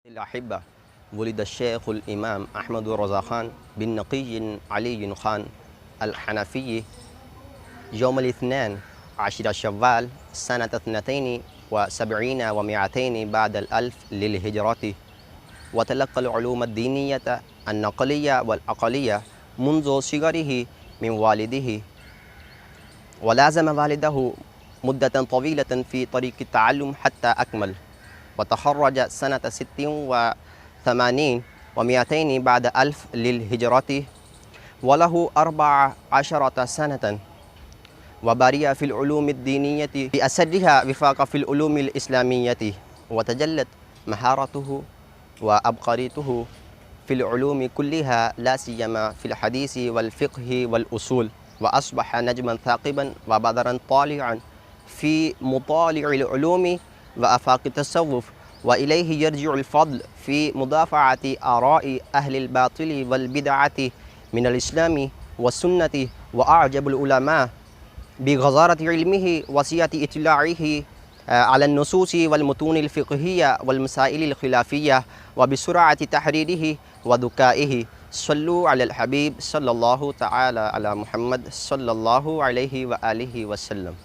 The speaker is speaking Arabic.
الأحبة، ولد الشيخ الإمام أحمد رضا خان بن نقي علي خان الحنفي يوم الاثنين عشر شوال سنة 72 و200 بعد الألف للهجرة، وتلقى العلوم الدينية النقلية والعقلية منذ صغره من والده، ولازم والده مدة طويلة في طريق التعلم حتى أكمل، وتخرج سنة 86 و200 بعد ألف للهجرة، وله 14 سنة، وبارع في العلوم الدينية بأسرها وفاق في العلوم الإسلامية، وتجلت مهارته وعبقريته في العلوم كلها، لا سيما في الحديث والفقه والأصول، وأصبح نجما ثاقبا وبدرا طالعا في مطالع العلوم وآفاق التصوف، وإليه يرجع الفضل في مدافعة آراء أهل الباطل والبدعة من الإسلام والسنة. وأعجب العلماء بغزارة علمه وسعة اطلاعه على النصوص والمتون الفقهية والمسائل الخلافية، وبسرعة تحريره وذكائه. صلوا على الحبيب صلى الله تعالى على محمد صلى الله عليه وآله وسلم.